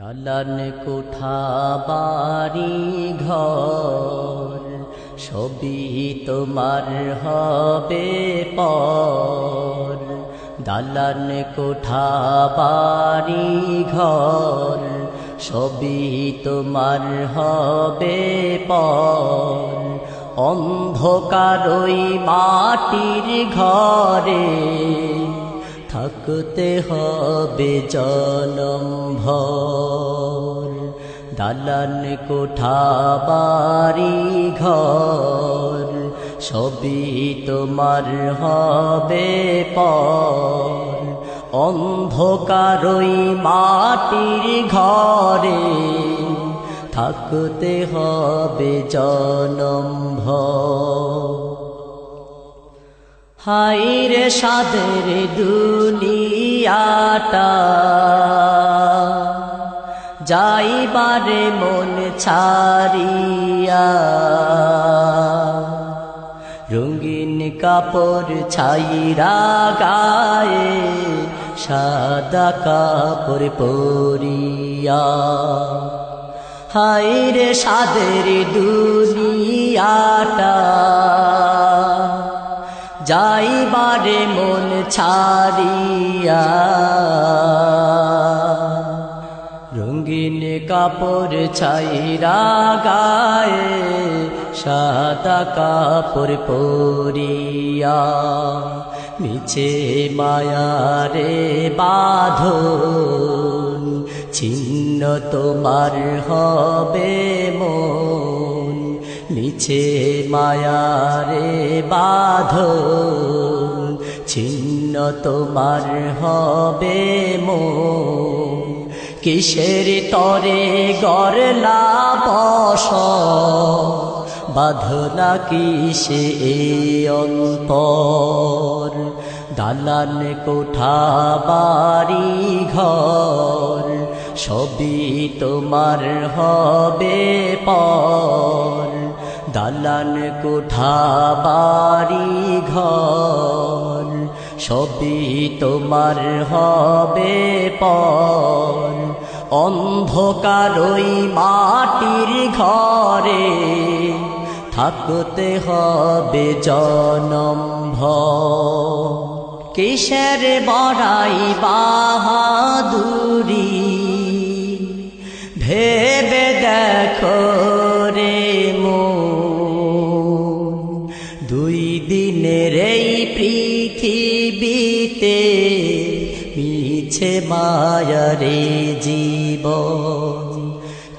দালান কোঠা বাড়ি ঘর সবই তোমার হবে পর। দালান কোঠা বাড়ি ঘর সবই তোমার হবে পর। অন্ধকার ওই মাটির ঘরে থাকতে হবে জনম ভর। দালান কোঠা বাড়ি ঘর সবই তোমার হবে পর। অন্ধকার ওই মাটির ঘরে থাকতে হবে জনম ভর। হায়রে সাদের দুনিয়াটা যাইবারে মন ছাড়িয়া। রঙিন কাপড় ছাইরা গায়ে সাদা কাপড় পরিয়া। হায়রে সাদের দুনিয়াটা যাইবারে মন ছাড়িয়া। রঙিন কাপড় ছাইরা গায়ে সাদা কাপড় পরিয়া। মিছে মায়ারে বাঁধন ছিন্ন তোমার হবে মন। মিছে মায়ারে বাঁধন ছিন্ন তোমার হবে মন। কিসের তরে গড়লা বসত বাঁধনা কিসে এ অন্তর। দালান কোঠা বাড়ি ঘর সবই তোমার হবে পর। দালান কোঠা বাড়ি ঘর সবই তোমার হবে পর। অন্ধকার ওই মাটির ঘরে থাকতে হবে জনম ভর। কিসের বড়াই বাহাদুরি ভেবে দেখো রে মন। দুই দিনের এই পৃথিবীতে মিছে মায়ারে জীবন।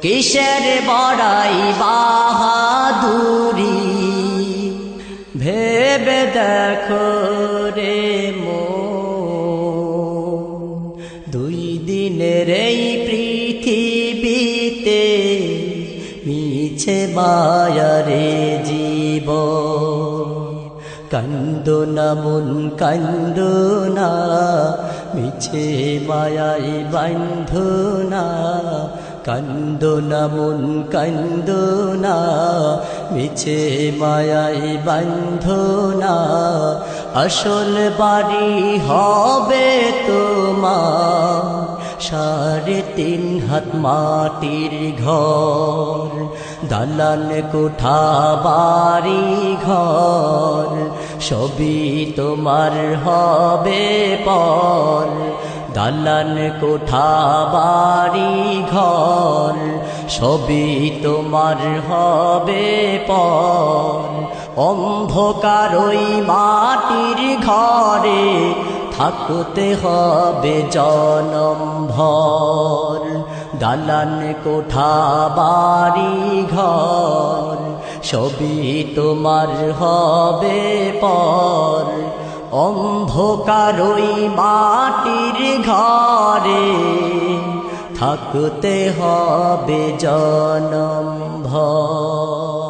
কিসের বড়াই বাহাদুরি ভেবে দেখো রে মন। দুই দিনের এই পৃথিবীতে মিছে মায়ারে জীবন। কান্দো না মন কান্দো না মিছে মায়াই বান্ধো না। কান্দো না মন কান্দো না মিছে মায়াই বান্ধো না। আসল বাড়ি হবে তোমার 3.5 হাত মাটির ঘর। দালান কোঠা বাড়ি ঘর সবই তোমার হবে পর। দালান কোঠা বাড়ি ঘর সবই তোমার হবে পর। অন্ধকার ওই মাটির ঘরে থাকতে হবে জনম ভর। দালান কোঠা বাড়ি ঘর সবই তোমার হবে পর। অন্ধকার ওই মাটির ঘরে থাকতে হবে জনম ভর।